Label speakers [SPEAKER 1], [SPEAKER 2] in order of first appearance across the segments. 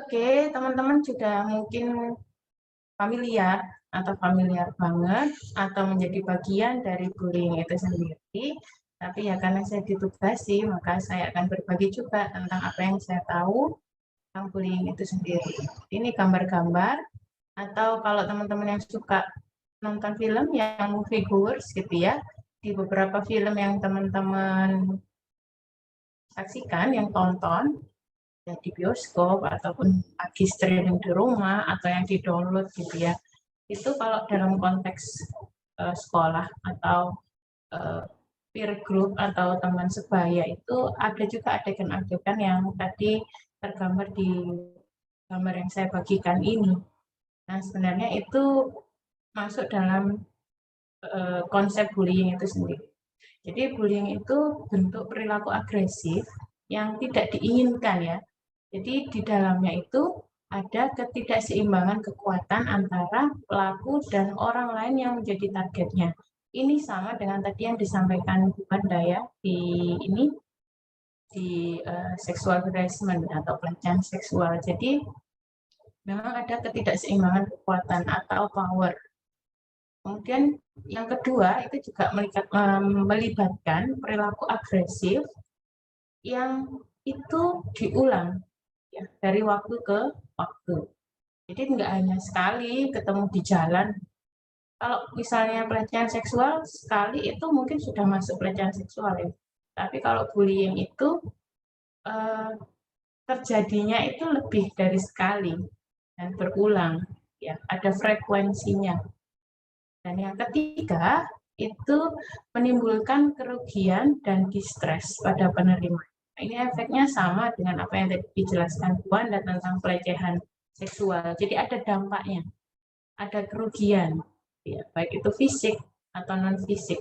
[SPEAKER 1] Oke, teman-teman sudah mungkin familiar atau familiar banget atau menjadi bagian dari bullying itu sendiri. Tapi ya karena saya ditugasi, maka saya akan berbagi juga tentang apa yang saya tahu tentang bullying itu sendiri. Ini gambar-gambar atau kalau teman-teman yang suka nonton film yang movie goers gitu ya, di beberapa film yang teman-teman saksikan, yang tonton, ya di bioskop ataupun lagi streaming di rumah atau yang di-download gitu ya. Itu kalau dalam konteks sekolah atau uh, peer group atau teman sebaya itu ada juga adegan-adegan yang tadi tergambar di gambar yang saya bagikan ini. Nah, sebenarnya itu masuk dalam konsep bullying itu sendiri. Jadi bullying itu bentuk perilaku agresif yang tidak diinginkan ya. Jadi di dalamnya itu ada ketidakseimbangan kekuatan antara pelaku dan orang lain yang menjadi targetnya. Ini sama dengan tadi yang disampaikan Bu Banda ya di ini di sexual harassment atau pelecehan seksual. Jadi memang ada ketidakseimbangan kekuatan atau power. Kemudian yang kedua itu juga melibatkan perilaku agresif yang itu diulang ya, dari waktu ke waktu. Jadi nggak hanya sekali ketemu di jalan. Kalau misalnya pelecehan seksual sekali itu mungkin sudah masuk pelecehan seksual ya. Tapi kalau bullying itu eh, terjadinya itu lebih dari sekali dan berulang ya, ada frekuensinya. Dan yang ketiga itu menimbulkan kerugian dan distres pada penerima. Nah, ini efeknya sama dengan apa yang tadi dijelaskan Bu Wanda tentang pelecehan seksual. Jadi ada dampaknya, ada kerugian, ya, baik itu fisik atau non fisik.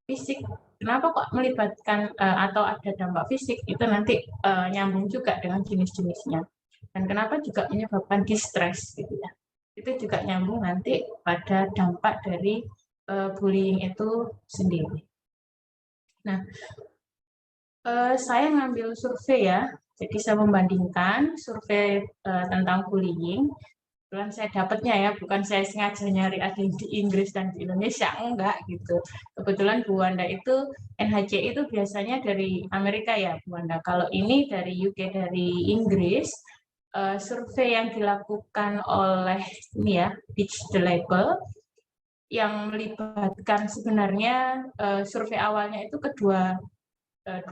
[SPEAKER 1] Fisik, kenapa kok melibatkan atau ada dampak fisik itu nanti nyambung juga dengan jenis-jenisnya. Dan kenapa juga menyebabkan distres gitu ya. Itu juga nyambung nanti pada dampak dari bullying itu sendiri. Nah, saya ngambil survei ya, jadi saya membandingkan survei tentang bullying. Kebetulan saya dapatnya ya, bukan saya sengaja nyari ada di Inggris dan di Indonesia, enggak gitu. Kebetulan Bu Wanda itu NHC itu biasanya dari Amerika ya Bu Wanda. Kalau ini dari UK, dari Inggris, survei yang dilakukan oleh ini ya, Teach the Label, yang melibatkan sebenarnya survei awalnya itu kedua 20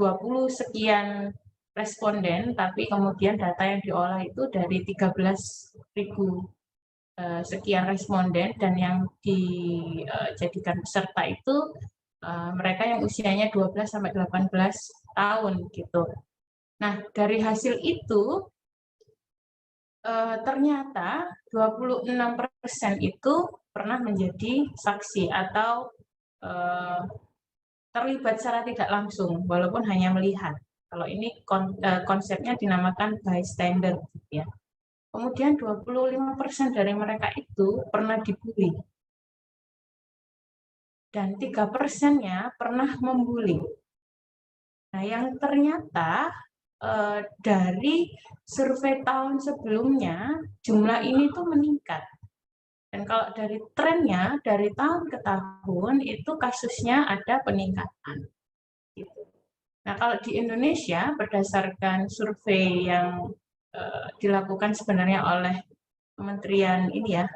[SPEAKER 1] sekian responden, tapi kemudian data yang diolah itu dari 13.000 sekian responden dan yang dijadikan peserta itu mereka yang usianya 12 sampai 18 tahun gitu. Nah, dari hasil itu ternyata 26% itu pernah menjadi saksi atau terlibat secara tidak langsung walaupun hanya melihat. Kalau ini konsepnya dinamakan bystander ya. Kemudian 25% dari mereka itu pernah dibully. Dan 3%-nya pernah membuli. Nah, yang ternyata dari survei tahun sebelumnya, jumlah ini tuh meningkat. Dan kalau dari trennya, dari tahun ke tahun, itu kasusnya ada peningkatan. Gitu. Nah, kalau di Indonesia, berdasarkan survei yang dilakukan sebenarnya oleh Kementerian ini ya,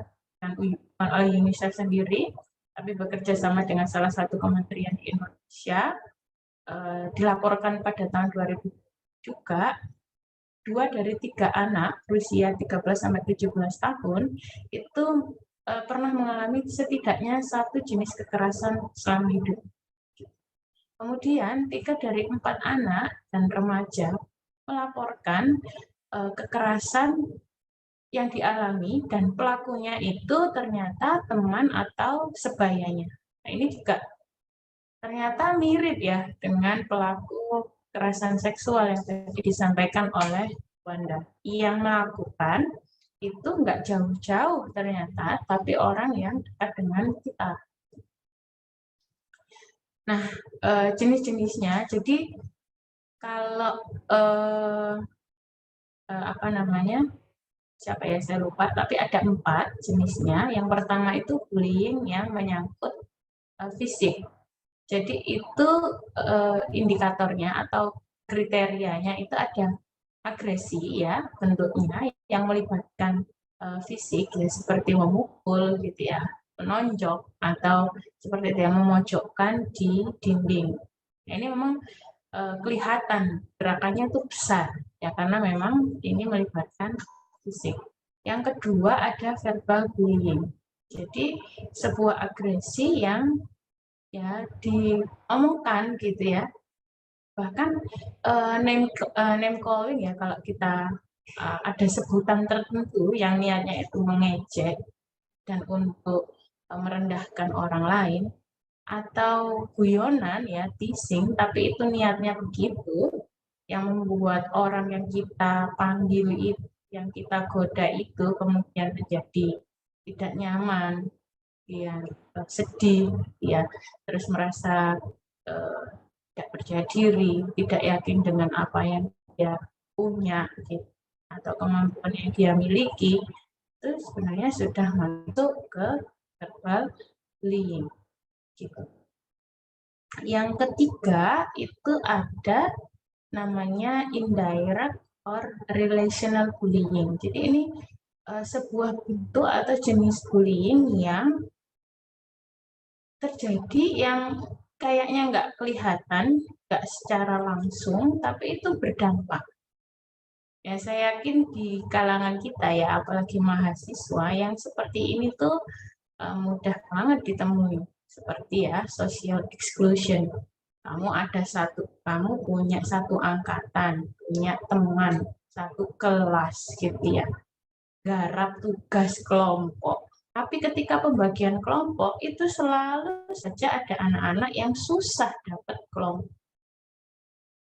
[SPEAKER 1] bukan oleh UNICEF sendiri, tapi bekerja sama dengan salah satu kementerian di Indonesia, dilaporkan pada tahun 2000 juga, 2 dari 3 anak berusia 13-17 tahun itu pernah mengalami setidaknya satu jenis kekerasan selama hidup. Kemudian 3 dari 4 anak dan remaja melaporkan kekerasan yang dialami dan pelakunya itu ternyata teman atau sebayanya. Nah, ini juga ternyata mirip ya dengan pelaku kekerasan seksual yang tadi disampaikan oleh Wanda. Yang melakukan itu nggak jauh-jauh ternyata, tapi orang yang dekat dengan kita. Nah, jenis-jenisnya, jadi kalau apa namanya, siapa ya saya lupa, tapi ada 4 jenisnya. Yang pertama itu bullying yang menyangkut fisik. Jadi itu indikatornya atau kriterianya itu ada agresi ya bentuknya yang melibatkan fisik ya seperti memukul gitu ya, menonjok atau seperti itu yang memojokkan di dinding. Nah, ini memang kelihatan gerakannya itu besar ya karena memang ini melibatkan fisik. Yang kedua ada verbal bullying. Jadi sebuah agresi yang ya diomongkan gitu ya, bahkan name calling ya, kalau kita ada sebutan tertentu yang niatnya itu mengejek dan untuk merendahkan orang lain, atau guyonan ya teasing tapi itu niatnya begitu yang membuat orang yang kita panggil itu, yang kita goda itu kemudian menjadi tidak nyaman ya, sedih ya, terus merasa tidak percaya diri, tidak yakin dengan apa yang dia punya gitu, atau kemampuan yang dia miliki, itu sebenarnya sudah masuk ke verbal bullying gitu. Yang ketiga itu ada namanya indirect or relational bullying. Jadi ini sebuah bentuk atau jenis bullying yang terjadi yang kayaknya nggak kelihatan, nggak secara langsung, tapi itu berdampak. Ya, saya yakin di kalangan kita ya, apalagi mahasiswa yang seperti ini tuh mudah banget ditemui. Seperti ya, social exclusion. Kamu punya satu angkatan, punya teman, satu kelas gitu ya. Garap tugas kelompok. Tapi ketika pembagian kelompok itu selalu saja ada anak-anak yang susah dapat kelompok.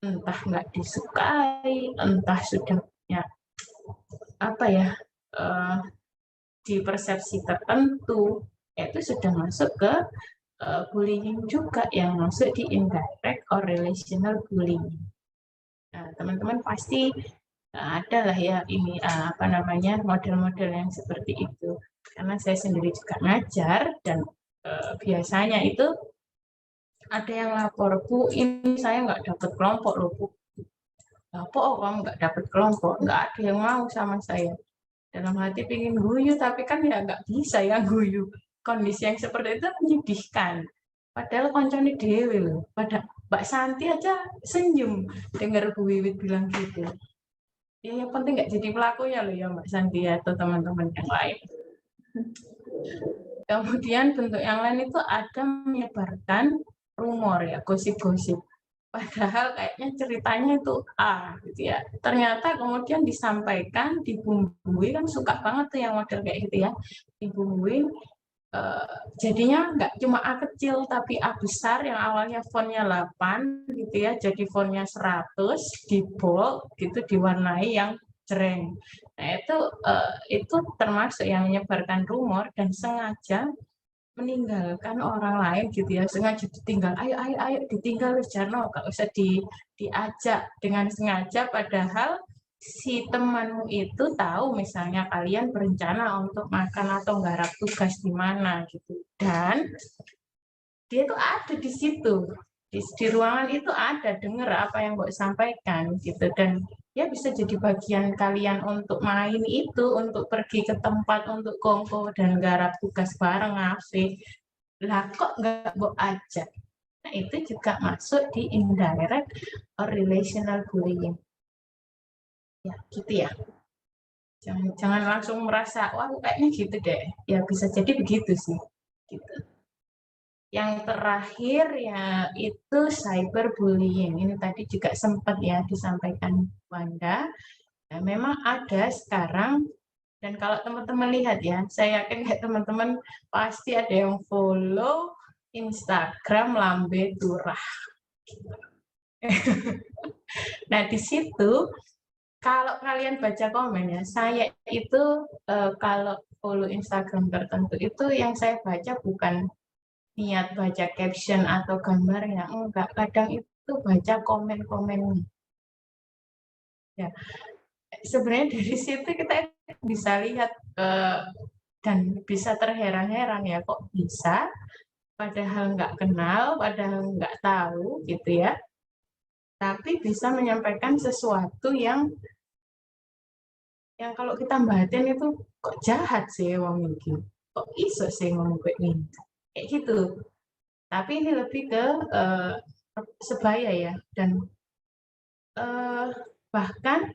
[SPEAKER 1] Entah nggak disukai, entah sudah punya apa ya, di persepsi tertentu, itu sudah masuk ke bullying juga yang masuk di indirect or relational bullying. Nah, teman-teman pasti ada lah ya ini apa namanya model-model yang seperti itu. Karena saya sendiri juga ngajar dan biasanya itu ada yang lapor, Bu, ini saya nggak dapat kelompok loh, Bu. Apa kamu nggak dapat kelompok? Nggak ada yang mau sama saya. Dalam hati pengen guyu, tapi kan ya nggak bisa ya guyu. Kondisi yang seperti itu menyedihkan. Padahal koncone dewe loh. Pada Mbak Santi aja senyum dengar Bu Wiwit bilang gitu. Ya yang penting nggak jadi pelakunya loh ya Mbak Santi atau teman-teman yang lain. Kemudian bentuk yang lain itu ada menyebarkan rumor ya, gosip-gosip. Padahal kayaknya ceritanya itu A gitu ya. Ternyata kemudian disampaikan, dibumbui, kan suka banget tuh yang model kayak gitu ya. Dibumbui, jadinya nggak cuma A kecil tapi A besar yang awalnya fontnya 8 gitu ya, jadi fontnya 100, di bold gitu, diwarnai yang jreng. Nah itu termasuk yang menyebarkan rumor dan sengaja meninggalkan orang lain gitu ya, sengaja ditinggal, ayo ditinggal Wis Jarno, gak usah diajak dengan sengaja, padahal si temanmu itu tahu misalnya kalian berencana untuk makan atau nggarap tugas di mana gitu, dan dia tuh ada di situ, di ruangan itu ada, dengar apa yang Mbok sampaikan gitu, dan ya bisa jadi bagian kalian untuk main itu, untuk pergi ke tempat untuk kongko dan garap tugas bareng ngasih. Lah kok nggak Mbok ajak? Nah itu juga masuk di indirect or relational bullying. Ya gitu ya. Jangan langsung merasa, wah kayaknya gitu deh. Ya bisa jadi begitu sih. Gitu. Yang terakhir ya itu cyberbullying. Ini tadi juga sempat ya disampaikan Wanda. Nah, memang ada sekarang, dan kalau teman-teman lihat ya, saya yakin kayak teman-teman pasti ada yang follow Instagram Lambe Turah. Nah di situ kalau kalian baca komen ya, saya itu kalau follow Instagram tertentu itu yang saya baca bukan niat baca caption atau gambarnya, enggak. Kadang itu baca komen-komennya. Ya, sebenarnya dari situ kita bisa lihat dan bisa terheran-heran ya, kok bisa padahal nggak kenal, padahal nggak tahu gitu ya, tapi bisa menyampaikan sesuatu yang kalau kita batin itu kok jahat sih wong iki, kok iso sih ngomong kayak gini, kayak gitu. Tapi ini lebih ke sebaya ya, dan bahkan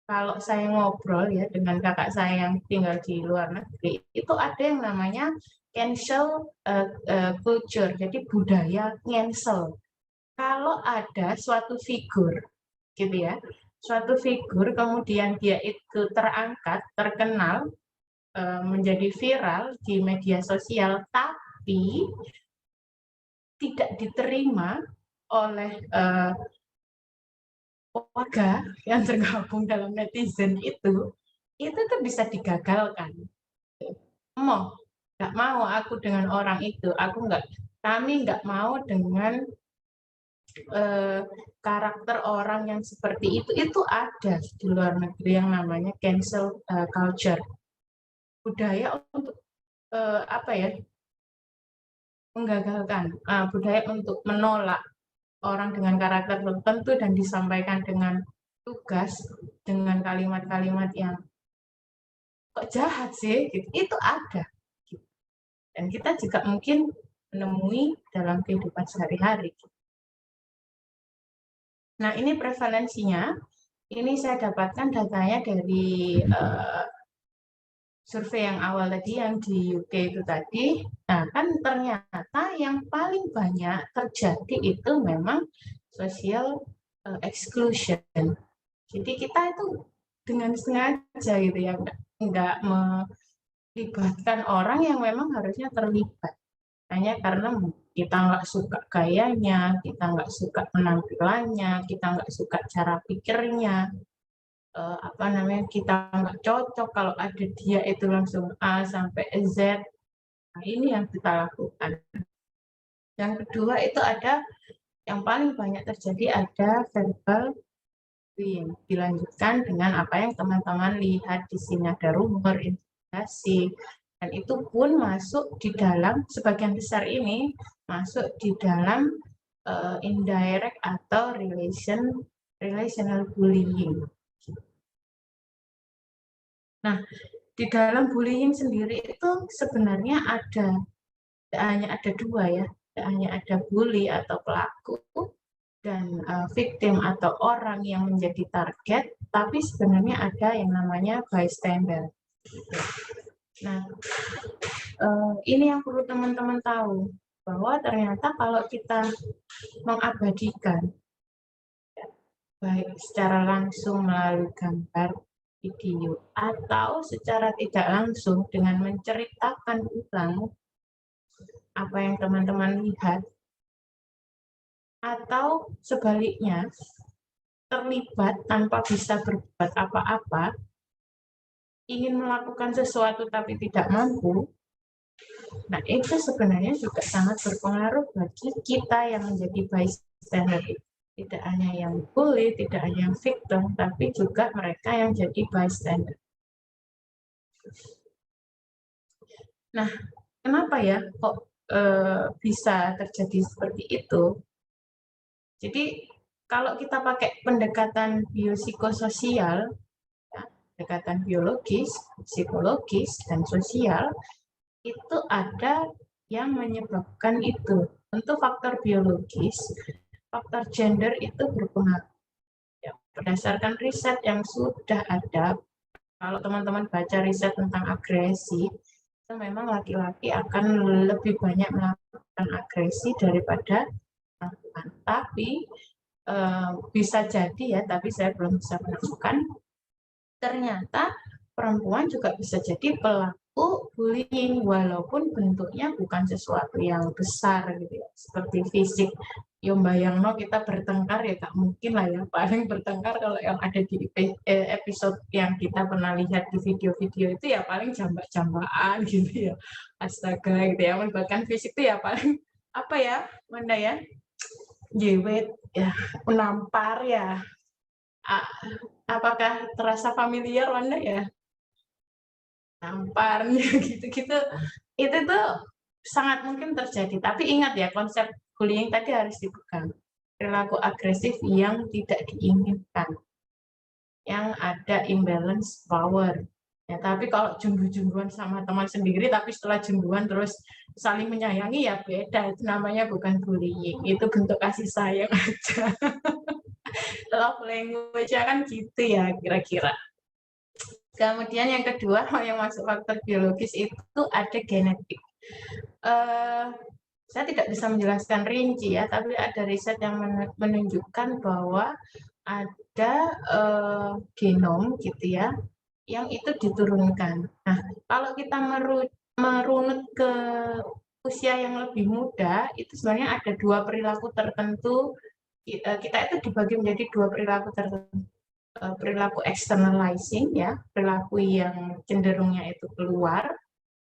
[SPEAKER 1] kalau saya ngobrol ya dengan kakak saya yang tinggal di luar negeri, itu ada yang namanya cancel culture, jadi budaya cancel. Kalau ada suatu figur, gitu ya, suatu figur kemudian dia itu terangkat, terkenal, menjadi viral di media sosial, tapi tidak diterima oleh warga yang tergabung dalam netizen itu tuh bisa digagalkan. Mau nggak mau aku dengan orang itu, kami nggak mau dengan karakter orang yang seperti itu ada di luar negeri yang namanya cancel culture, budaya untuk apa ya, menggagalkan, budaya untuk menolak orang dengan karakter tertentu dan disampaikan dengan tugas, dengan kalimat-kalimat yang kok jahat sih, gitu. Itu ada. Dan kita juga mungkin menemui dalam kehidupan sehari-hari. Nah, ini prevalensinya. Ini saya dapatkan datanya dari survei yang awal tadi, yang di UK itu tadi. Nah, kan ternyata yang paling banyak terjadi itu memang social exclusion. Jadi kita itu dengan sengaja gitu ya, nggak melibatkan orang yang memang harusnya terlibat. Hanya karena kita nggak suka gayanya, kita nggak suka penampilannya, kita nggak suka cara pikirnya, apa namanya, kita nggak cocok kalau ada dia itu langsung A sampai Z. Nah, ini yang kita lakukan. Yang kedua itu ada yang paling banyak terjadi, ada verbal bullying. Dilanjutkan dengan apa yang teman-teman lihat di sini, ada rumor, intimidasi, dan itu pun masuk di dalam, sebagian besar ini masuk di dalam indirect atau relational bullying. Nah, di dalam bullying sendiri itu sebenarnya tidak hanya ada dua ya, tidak hanya ada bully atau pelaku dan victim atau orang yang menjadi target, tapi sebenarnya ada yang namanya bystander. Nah, ini yang perlu teman-teman tahu, bahwa ternyata kalau kita mengabadikan, baik secara langsung melalui gambar, video, atau secara tidak langsung dengan menceritakan ulang apa yang teman-teman lihat, atau sebaliknya terlibat tanpa bisa berbuat apa-apa, ingin melakukan sesuatu tapi tidak mampu, nah itu sebenarnya juga sangat berpengaruh bagi kita yang menjadi bystander. Tidak hanya yang bully, tidak hanya yang victim, tapi juga mereka yang jadi bystander. Nah, kenapa ya kok bisa terjadi seperti itu? Jadi kalau kita pakai pendekatan biopsikososial, ya, pendekatan biologis, psikologis, dan sosial, itu ada yang menyebabkan itu. Untuk faktor biologis, faktor gender itu berpengaruh. Ya, berdasarkan riset yang sudah ada, kalau teman-teman baca riset tentang agresi, itu memang laki-laki akan lebih banyak melakukan agresi daripada perempuan. Tapi bisa jadi ya, tapi saya belum bisa menemukan, ternyata perempuan juga bisa jadi pelaku bullying walaupun bentuknya bukan sesuatu yang besar gitu ya, seperti fisik. Yo bayangno kita bertengkar ya gak mungkin lah ya, paling bertengkar kalau yang ada di episode yang kita pernah lihat di video-video itu ya paling jambak-jambakan gitu ya, astaga gitu ya. Bahkan fisik itu ya paling apa ya, mana ya, jewet ya, menampar ya, Apakah terasa familiar Wanda ya? Namparnya gitu-gitu. Itu tuh sangat mungkin terjadi. Tapi ingat ya, konsep bullying tadi harus dipegang. Perilaku agresif yang tidak diinginkan, yang ada imbalance power. Ya, tapi kalau jumbu-jumbuan sama teman sendiri, tapi setelah jumbuan terus saling menyayangi ya beda. Itu namanya bukan bullying, itu bentuk kasih sayang aja. Love language kan gitu ya kira-kira. Kemudian yang kedua, yang masuk faktor biologis itu ada genetik. Saya tidak bisa menjelaskan rinci ya, tapi ada riset yang menunjukkan bahwa ada genom gitu ya, yang itu diturunkan. Nah, kalau kita merunut ke usia yang lebih muda, itu sebenarnya ada dua perilaku tertentu. Kita itu dibagi menjadi dua perilaku tertentu. Perilaku externalizing ya, perilaku yang cenderungnya itu keluar.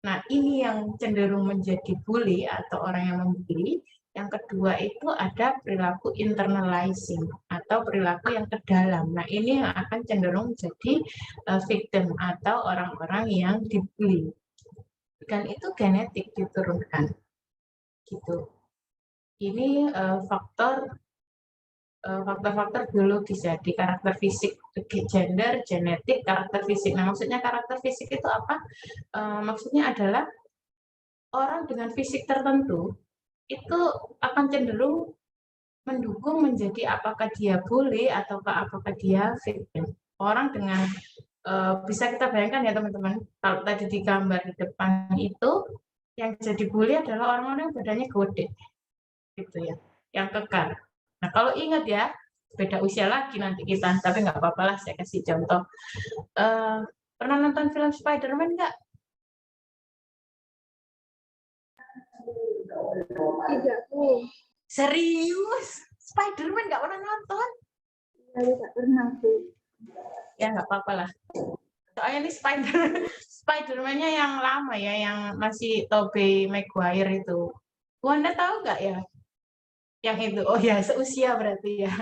[SPEAKER 1] Nah, ini yang cenderung menjadi bully atau orang yang membuli. Yang kedua itu ada perilaku internalizing atau perilaku yang ke dalam. Nah, ini yang akan cenderung menjadi victim atau orang-orang yang dibully. Dan itu genetik diturunkan. Gitu. Ini faktor biologis ya, di karakter fisik, gender, genetik, karakter fisik. Nah, maksudnya karakter fisik itu apa? Maksudnya adalah orang dengan fisik tertentu itu akan cenderung mendukung menjadi apakah dia bully ataukah apakah dia victim. Orang dengan bisa kita bayangkan ya teman-teman, kalau tadi di gambar di depan itu yang jadi bully adalah orang-orang yang badannya gede, gitu ya, yang kekar. Nah kalau ingat ya, beda usia lagi nanti kita, tapi nggak apa-apa lah saya kasih contoh. Pernah nonton film Spider-Man nggak?
[SPEAKER 2] Tidak, Bu.
[SPEAKER 1] Serius? Spider-Man nggak pernah nonton?
[SPEAKER 2] Ya, tidak pernah, Bu.
[SPEAKER 1] Ya nggak apa-apa lah. Soalnya ini Spider-Man-nya yang lama ya, yang masih Tobey Maguire itu. Wanda tahu nggak ya? Yang itu, oh ya seusia berarti ya.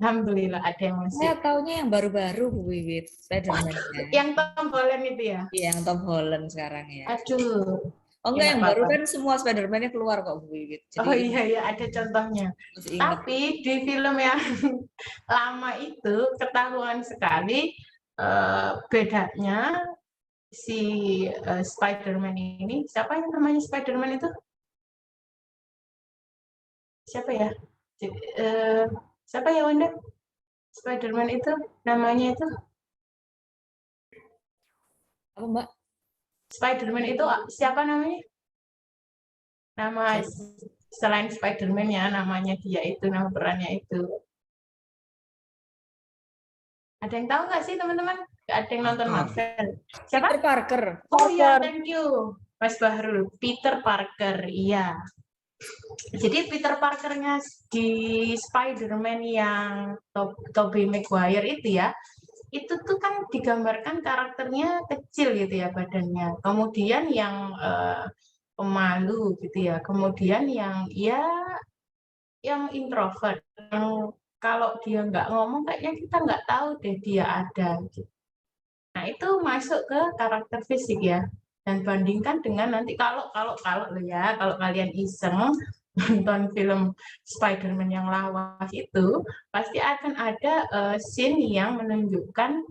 [SPEAKER 1] Alhamdulillah ada yang masih.
[SPEAKER 3] Saya taunya yang baru-baru Bu Wiwit, Spider-Man.
[SPEAKER 1] Yang Tom Holland itu ya?
[SPEAKER 3] Iya, yang Tom Holland sekarang ya.
[SPEAKER 1] Aduh.
[SPEAKER 3] Oh enggak,
[SPEAKER 1] ya,
[SPEAKER 3] yang baru kan semua Spider-Man-nya keluar kok Bu Wiwit.
[SPEAKER 1] Jadi, oh iya ya ada contohnya. Tapi di film yang lama itu ketahuan sekali bedanya si Spider-Man ini. Siapa yang namanya Spider-Man itu? Siapa ya? Siapa ya Wanda? Spider-Man itu namanya itu?
[SPEAKER 3] Apa Mbak?
[SPEAKER 1] Spider-Man itu siapa namanya? Nama selain Spider-Man ya, namanya dia itu, nama perannya itu. Ada yang tahu nggak sih teman-teman? Ada yang nonton Marvel? Siapa?
[SPEAKER 3] Peter Parker.
[SPEAKER 1] Oh iya, thank you, Mas Bahrul. Peter Parker, iya. Jadi Peter Parkernya di Spider-Man yang Tobey Maguire itu ya, itu tuh kan digambarkan karakternya kecil gitu ya badannya. Kemudian yang pemalu gitu ya. Kemudian yang yang introvert. Yang kalau dia nggak ngomong kayaknya kita nggak tahu deh dia ada. Gitu. Nah itu masuk ke karakter fisik ya. Dan bandingkan dengan nanti kalau ya, kalau kalian iseng nonton film Spider-Man yang lawas itu, pasti akan ada scene yang menunjukkan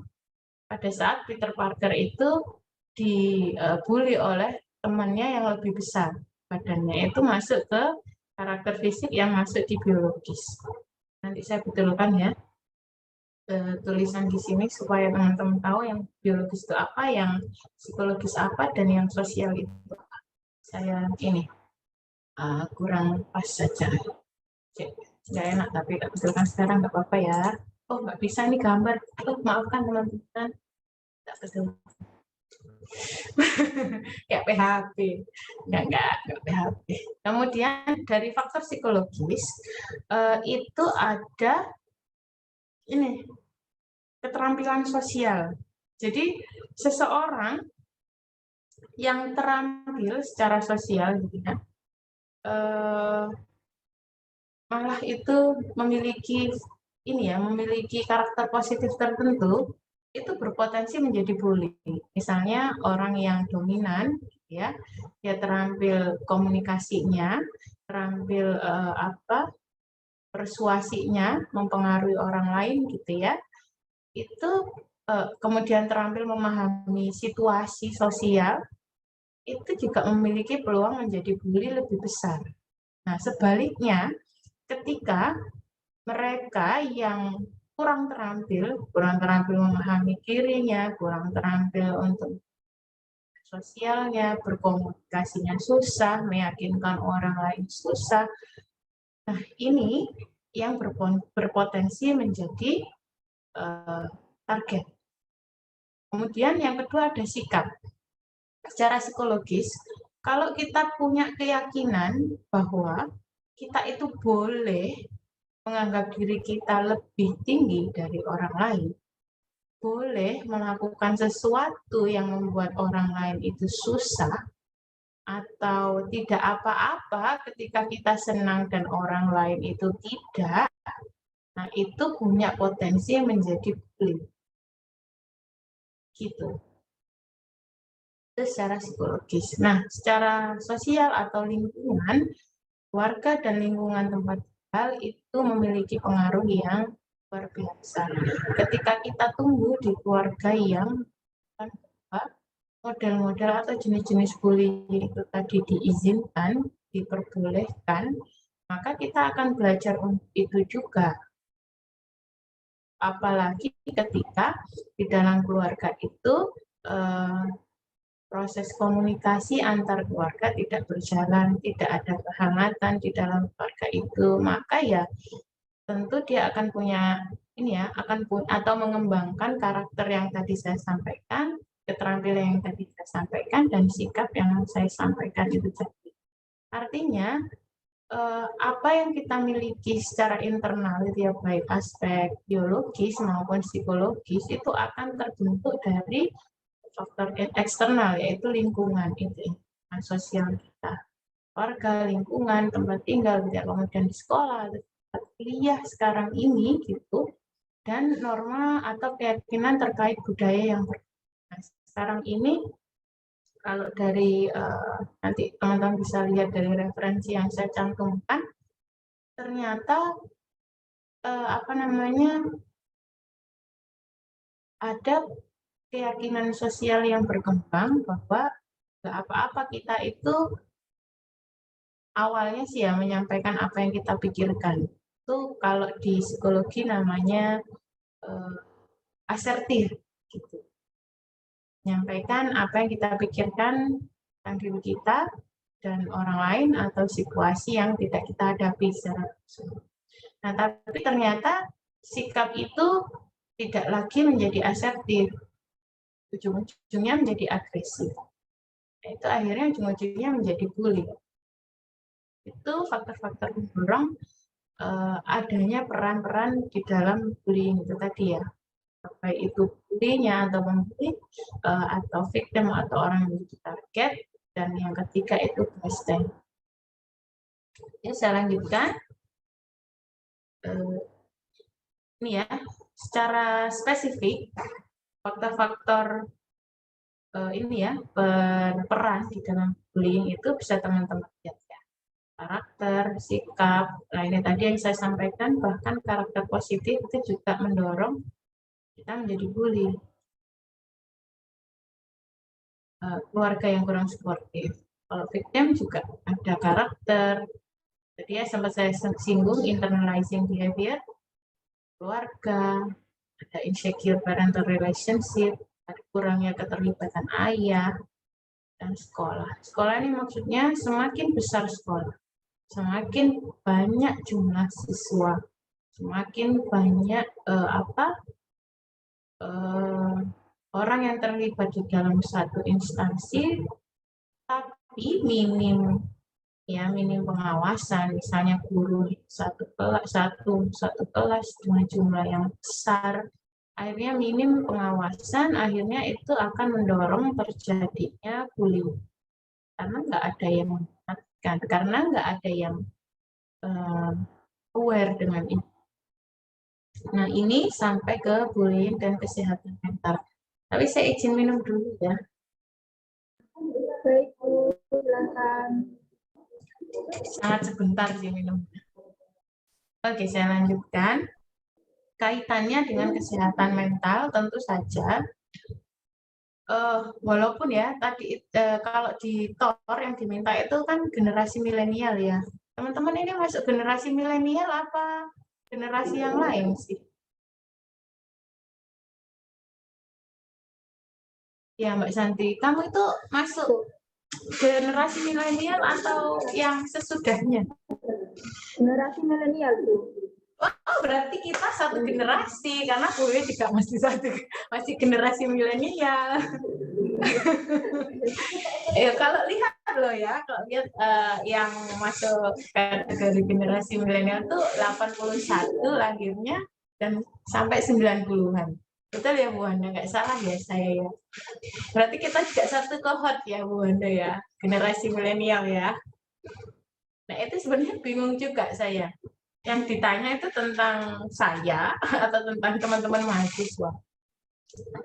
[SPEAKER 1] pada saat Peter Parker itu dibully oleh temannya yang lebih besar badannya. Itu masuk ke karakter fisik yang masuk di biologis. Nanti saya betulkan ya tulisan di sini supaya teman-teman tahu yang biologis itu apa, yang psikologis apa, dan yang sosial itu apa. Saya ini kurang pas saja. Nggak enak tapi tak betulkan sekarang nggak apa-apa ya. Oh nggak bisa ini gambar. Oh maafkan teman-teman. Tak betul. Kayak PHP. Enggak PHP. Kemudian dari faktor psikologis itu ada ini keterampilan sosial. Jadi seseorang yang terampil secara sosial gitu ya, malah itu memiliki ini ya memiliki karakter positif tertentu itu berpotensi menjadi bully. Misalnya orang yang dominan, ya, dia terampil komunikasinya, terampil persuasinya, mempengaruhi orang lain gitu ya. Itu kemudian terampil memahami situasi sosial, itu juga memiliki peluang menjadi bully lebih besar. Nah, sebaliknya, ketika mereka yang kurang terampil memahami dirinya, kurang terampil untuk sosialnya, berkomunikasinya susah, meyakinkan orang lain susah. Nah, ini yang berpotensi menjadi target. Kemudian yang kedua ada sikap. Secara psikologis, kalau kita punya keyakinan bahwa kita itu boleh menganggap diri kita lebih tinggi dari orang lain, boleh melakukan sesuatu yang membuat orang lain itu susah, atau tidak apa-apa ketika kita senang dan orang lain itu tidak, nah itu punya potensi menjadi bully. Gitu. Itu secara psikologis. Nah, secara sosial atau lingkungan, keluarga dan lingkungan tempat tinggal itu memiliki pengaruh yang luar biasa. Ketika kita tumbuh di keluarga yang model-model atau jenis-jenis bullying itu tadi diizinkan, diperbolehkan, maka kita akan belajar untuk itu juga. Apalagi ketika di dalam keluarga itu proses komunikasi antar keluarga tidak berjalan, tidak ada kehangatan di dalam keluarga itu, maka ya tentu dia akan punya atau mengembangkan karakter yang tadi saya sampaikan, keterampilan yang tadi saya sampaikan, dan sikap yang saya sampaikan itu tadi. Artinya apa yang kita miliki secara internal, ya baik aspek biologis maupun psikologis, itu akan terbentuk dari faktor eksternal, yaitu lingkungan, sosial kita, keluarga, lingkungan, tempat tinggal, kemudian di sekolah, kuliah sekarang ini gitu, dan norma atau keyakinan terkait budaya yang sekarang ini. Kalau dari nanti teman-teman bisa lihat dari referensi yang saya cantumkan, ternyata ada keyakinan sosial yang berkembang bahwa nggak apa-apa kita itu awalnya sih ya menyampaikan apa yang kita pikirkan. Itu kalau di psikologi namanya asertif gitu. Menyampaikan apa yang kita pikirkan tentang diri kita dan orang lain atau situasi yang tidak kita hadapi secara langsung. Nah, tapi ternyata sikap itu tidak lagi menjadi asertif, ujung-ujungnya menjadi agresif. Itu akhirnya ujung-ujungnya menjadi bully. Itu faktor-faktor pendorong adanya peran-peran di dalam bullying itu tadi ya. Baik itu bully-nya atau membuli, atau victim atau orang yang menjadi target, dan yang ketiga itu bystander. Ya, saya lanjutkan. Ini ya, secara spesifik faktor-faktor ini ya berperan di dalam bullying itu bisa teman-teman lihat ya. Karakter, sikap, nah ini tadi yang saya sampaikan, bahkan karakter positif itu juga mendorong kita menjadi bully. Keluarga yang kurang suportif. Kalau victim juga ada karakter. Jadi ya sempat saya singgung internalizing behavior, keluarga, ada insecure parental relationship, ada kurangnya keterlibatan ayah, dan sekolah. Sekolah ini maksudnya semakin besar sekolah, semakin banyak jumlah siswa, semakin banyak orang yang terlibat di dalam satu instansi, tapi minim pengawasan, misalnya guru satu kelas dengan jumlah yang besar, akhirnya minim pengawasan, akhirnya itu akan mendorong terjadinya bullying karena nggak ada yang mengingatkan, karena nggak ada yang aware dengan ini. Nah, ini sampai ke bullying dan kesehatan mental. Tapi saya izin minum dulu ya.
[SPEAKER 2] Baik, Bu. Silakan.
[SPEAKER 1] Sangat sebentar sih minum. Oke, saya lanjutkan. Kaitannya dengan kesehatan mental tentu saja walaupun ya tadi kalau di TOR yang diminta itu kan generasi milenial ya. Teman-teman ini masuk generasi milenial apa generasi yang lain sih? Ya Mbak Santi, kamu itu masuk generasi milenial atau yang sesudahnya?
[SPEAKER 2] Generasi milenial, Bu.
[SPEAKER 1] Oh, berarti kita satu generasi karena kuliah juga masih generasi milenial. Kalau lihat loh ya, kalau lihat yang masuk kategori generasi milenial tuh 81 lahirnya dan sampai 90-an. Betul ya Bu Handa, nggak salah ya saya ya. Berarti kita juga satu cohort ya Bu Handa ya, generasi milenial ya. Nah itu sebenarnya bingung juga saya. Yang ditanya itu tentang saya atau tentang teman-teman mahasiswa.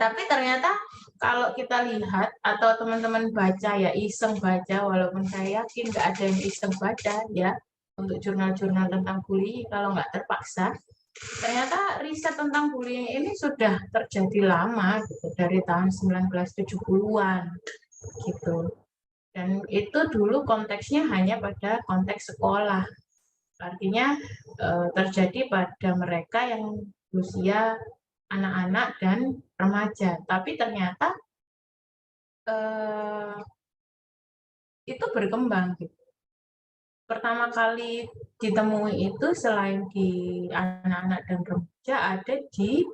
[SPEAKER 1] Tapi ternyata kalau kita lihat atau teman-teman baca ya iseng baca, walaupun saya yakin nggak ada yang iseng baca ya untuk jurnal-jurnal tentang bullying kalau nggak terpaksa. Ternyata riset tentang bullying ini sudah terjadi lama gitu, dari tahun 1970-an gitu. Dan itu dulu konteksnya hanya pada konteks sekolah. Artinya terjadi pada mereka yang usia anak-anak dan remaja. Tapi ternyata itu berkembang. Gitu. Pertama kali ditemui itu selain di anak-anak dan remaja ada di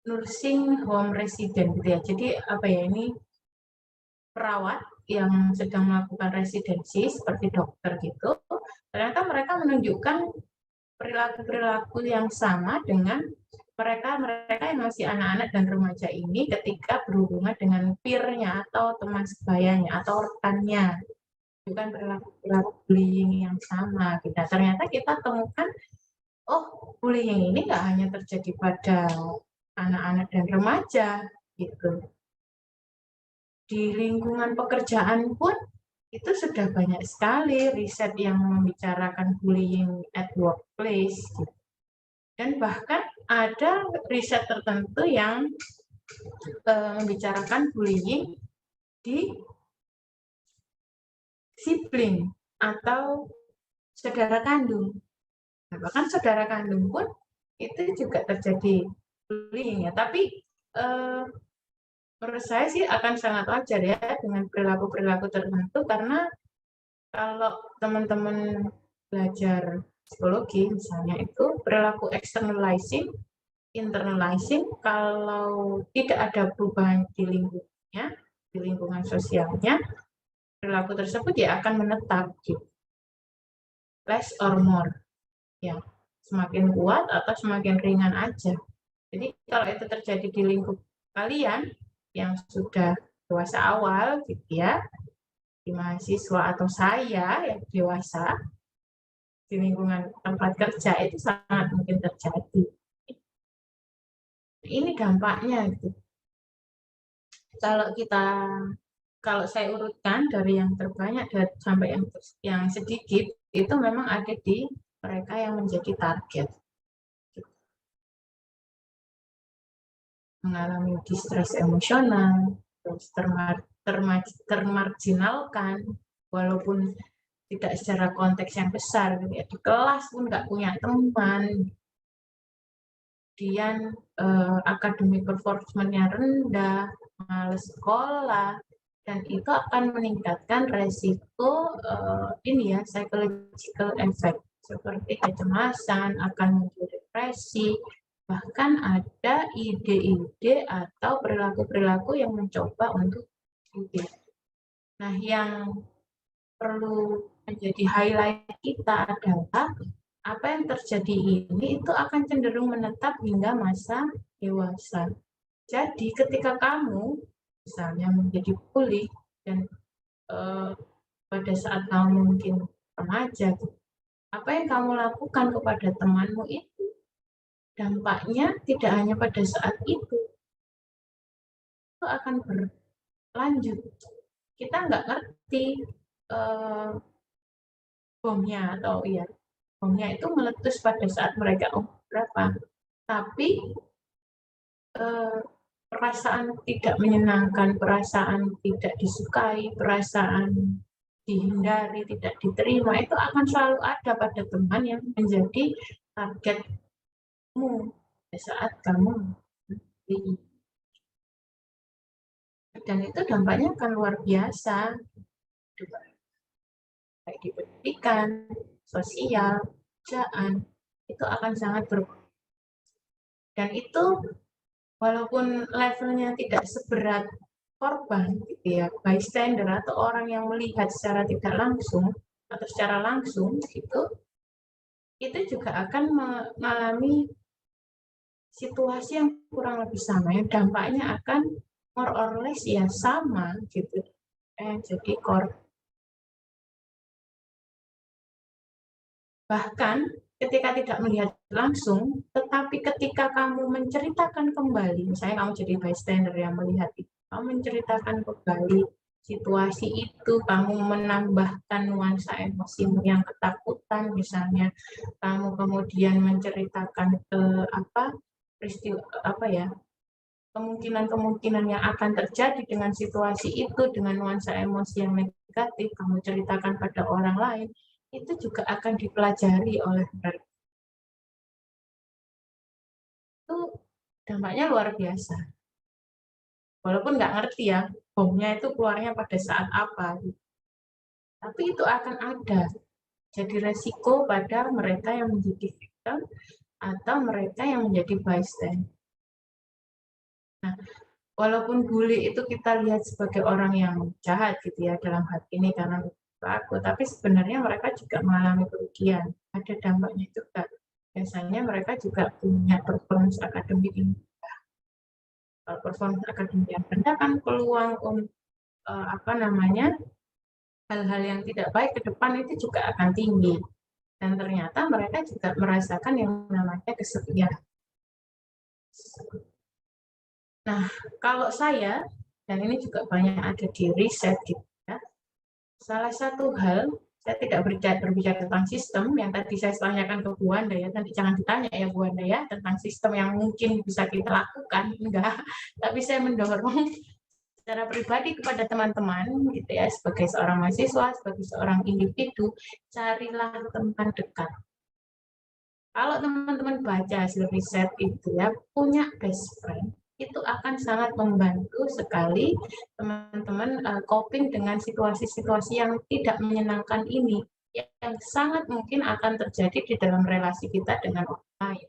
[SPEAKER 1] nursing home resident gitu ya. Jadi apa ya ini perawat yang sedang melakukan residensi seperti dokter gitu. Ternyata mereka menunjukkan perilaku-perilaku yang sama dengan mereka yang masih anak-anak dan remaja ini ketika berhubungan dengan peer-nya atau teman sebayanya atau rekannya, bukan perilaku bullying yang sama. Ternyata kita temukan, oh bullying ini nggak hanya terjadi pada anak-anak dan remaja, gitu. Di lingkungan pekerjaan pun itu sudah banyak sekali riset yang membicarakan bullying at workplace, gitu. Dan bahkan ada riset tertentu yang membicarakan bullying di sibling atau saudara kandung. Nah, bahkan saudara kandung pun itu juga terjadi bullying ya. Tapi menurut saya sih akan sangat wajar ya dengan perilaku-perilaku tertentu karena kalau teman-teman belajar psikologi misalnya itu perilaku externalizing internalizing kalau tidak ada perubahan di lingkungannya, di lingkungan sosialnya, perilaku tersebut ya akan menetap gitu. Less or more. Ya, semakin kuat atau semakin ringan aja. Jadi kalau itu terjadi di lingkup kalian yang sudah dewasa awal gitu ya, di mahasiswa atau saya yang dewasa di lingkungan tempat kerja itu sangat mungkin terjadi. Ini dampaknya gitu. Kalau saya urutkan dari yang terbanyak sampai yang sedikit itu memang ada di mereka yang menjadi target, mengalami distress emosional, terus termarginalkan, walaupun tidak secara konteks yang besar, gitu ya. Di kelas pun nggak punya teman, kemudian akademik performance-nya rendah, males sekolah, dan itu akan meningkatkan resiko ini ya psychological effect seperti kecemasan, akan muncul depresi, bahkan ada ide-ide atau perilaku-perilaku yang mencoba untuk hidup. Nah, yang perlu menjadi highlight kita adalah apa yang terjadi ini itu akan cenderung menetap hingga masa dewasa. Jadi ketika kamu misalnya menjadi bully dan pada saat kamu mungkin remaja, apa yang kamu lakukan kepada temanmu itu dampaknya tidak hanya pada saat itu akan berlanjut. Kita nggak ngerti bomnya bomnya itu meletus pada saat mereka umur berapa. Tapi perasaan tidak menyenangkan, perasaan tidak disukai, perasaan dihindari, tidak diterima itu akan selalu ada pada teman yang menjadi targetmu pada saat kamu nanti. Dan itu dampaknya akan luar biasa, baik di pendidikan, sosial, kerjaan, itu akan sangat dan itu walaupun levelnya tidak seberat korban, gitu ya, bystander atau orang yang melihat secara tidak langsung atau secara langsung, gitu, itu juga akan mengalami situasi yang kurang lebih sama, yang dampaknya akan more or less ya sama, gitu. Jadi korban. Bahkan ketika tidak melihat langsung, tetapi ketika kamu menceritakan kembali, misalnya kamu jadi bystander yang melihat itu, kamu menceritakan kembali situasi itu, kamu menambahkan nuansa emosimu yang ketakutan, misalnya kamu kemudian menceritakan peristiwa kemungkinan-kemungkinan yang akan terjadi dengan situasi itu, dengan nuansa emosi yang negatif, kamu ceritakan pada orang lain, itu juga akan dipelajari oleh mereka. Itu dampaknya luar biasa. Walaupun nggak ngerti ya, bomnya itu keluarnya pada saat apa. Tapi itu akan ada. Jadi resiko pada mereka yang menjadi victim atau mereka yang menjadi bystander. Nah, walaupun bully itu kita lihat sebagai orang yang jahat gitu ya dalam hal ini karena pelaku, tapi sebenarnya mereka juga mengalami kerugian. Ada dampaknya juga. Biasanya mereka juga punya performance akademik yang rendah. Kalau performance akademik yang rendah kan peluang hal-hal yang tidak baik ke depan itu juga akan tinggi. Dan ternyata mereka juga merasakan yang namanya kesepian. Nah, kalau saya, dan ini juga banyak ada di riset gitu ya, salah satu hal, saya tidak berbicara tentang sistem, yang tadi saya tanyakan ke Bu Wanda ya, nanti jangan ditanya ya Bu Wanda ya, tentang sistem yang mungkin bisa kita lakukan, enggak, tapi saya mendorong secara pribadi kepada teman-teman gitu ya, sebagai seorang mahasiswa, sebagai seorang individu, carilah teman dekat. Kalau teman-teman baca hasil riset itu ya, punya best friend, itu akan sangat membantu sekali teman-teman coping dengan situasi-situasi yang tidak menyenangkan ini, yang sangat mungkin akan terjadi di dalam relasi kita dengan orang lain.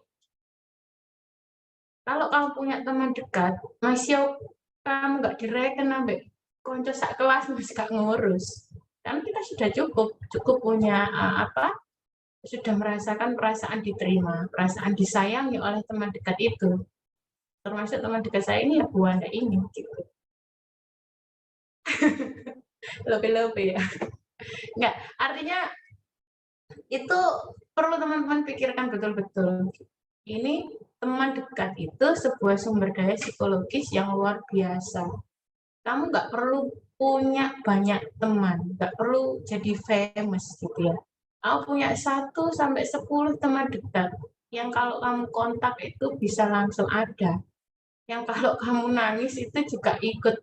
[SPEAKER 1] Kalau kamu punya teman dekat, masih kamu nggak direken sampai konco sak kelas masih gak ngurus. Kan kita sudah cukup punya sudah merasakan perasaan diterima, perasaan disayangi oleh teman dekat itu. Termasuk teman dekat saya ini ya Bu Wanda ini gitu. Lebih-lebih ya. Enggak, artinya itu perlu teman-teman pikirkan betul-betul. Ini teman dekat itu sebuah sumber daya psikologis yang luar biasa. Kamu nggak perlu punya banyak teman, nggak perlu jadi famous gitu ya. Kamu punya 1-10 teman dekat yang kalau kamu kontak itu bisa langsung ada. Yang kalau kamu nangis itu juga ikut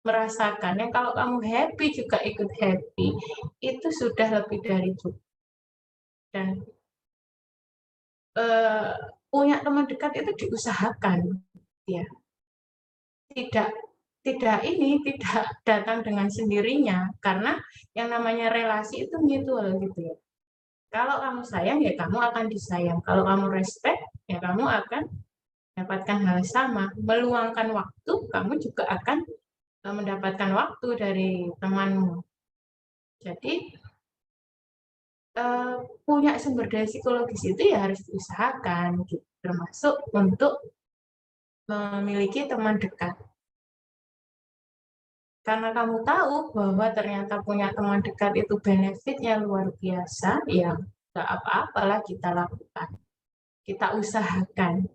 [SPEAKER 1] merasakan. Yang kalau kamu happy juga ikut happy. Itu sudah lebih dari cukup. Dan punya teman dekat itu diusahakan, ya. Tidak datang dengan sendirinya, karena yang namanya relasi itu mutual gitu ya. Kalau kamu sayang ya kamu akan disayang, kalau kamu respect ya kamu akan mendapatkan hal sama. Meluangkan waktu, kamu juga akan mendapatkan waktu dari temanmu. Jadi punya sumber daya psikologis itu ya harus diusahakan, gitu. Termasuk untuk memiliki teman dekat. Karena kamu tahu bahwa ternyata punya teman dekat itu benefitnya luar biasa, ya nggak apa-apalah kita lakukan. kita usahakan.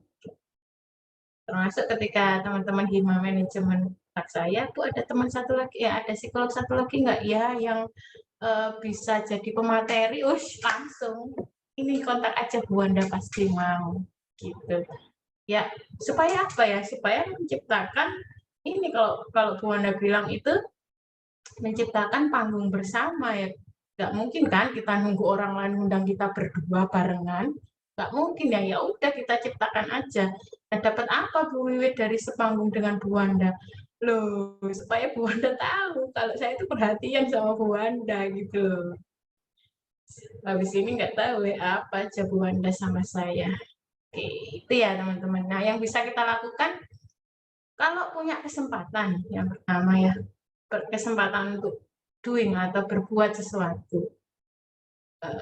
[SPEAKER 1] Termasuk ketika teman-teman hima manajemen saya tuh ada teman satu lagi ya, ada psikolog satu lagi nggak ya yang bisa jadi pemateri, langsung ini kontak aja Bu Wanda pasti mau gitu. Ya supaya apa ya? Supaya menciptakan ini kalau Bu Wanda bilang itu menciptakan panggung bersama ya. Nggak mungkin kan kita nunggu orang lain undang kita berdua barengan. Nggak mungkin ya. Ya udah kita ciptakan aja. Nah, dapat apa Bu Wiwit dari sepanggung dengan Bu Wanda? Loh, supaya Bu Wanda tahu kalau saya itu perhatian sama Bu Wanda gitu loh. Habis ini nggak tahu ya apa aja Bu Wanda sama saya. Oke, itu ya teman-teman. Nah, yang bisa kita lakukan kalau punya kesempatan, yang pertama ya, kesempatan untuk doing atau berbuat sesuatu,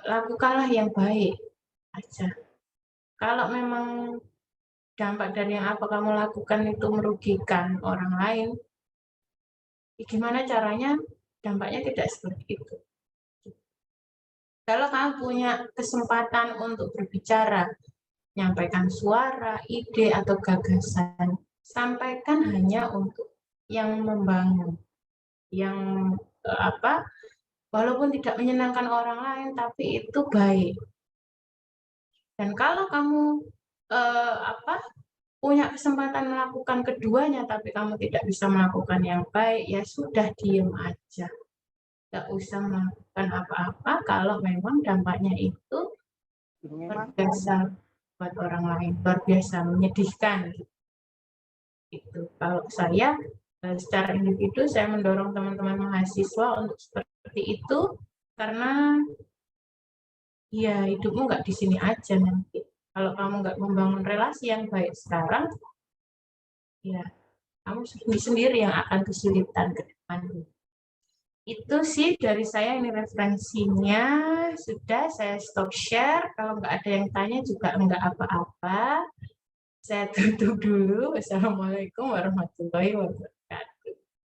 [SPEAKER 1] lakukanlah yang baik aja. Kalau memang dampak dari yang apa kamu lakukan itu merugikan orang lain, gimana caranya dampaknya tidak seperti itu. Kalau kamu punya kesempatan untuk berbicara, menyampaikan suara, ide, atau gagasan, sampaikan hanya untuk yang membangun, yang walaupun tidak menyenangkan orang lain, tapi itu baik. Dan kalau kamu punya kesempatan melakukan keduanya, tapi kamu tidak bisa melakukan yang baik, ya sudah diem aja. Nggak usah melakukan apa-apa kalau memang dampaknya itu luar biasa buat orang lain, luar biasa menyedihkan. Gitu. Kalau saya secara individu, saya mendorong teman-teman mahasiswa untuk seperti itu, karena ya hidupmu nggak di sini aja nanti. Kalau kamu nggak membangun relasi yang baik sekarang, ya kamu sendiri yang akan kesulitan ke depan. Itu sih dari saya, ini referensinya. Sudah, saya stop share. Kalau nggak ada yang tanya juga nggak apa-apa. Saya tutup dulu. Wassalamualaikum warahmatullahi wabarakatuh.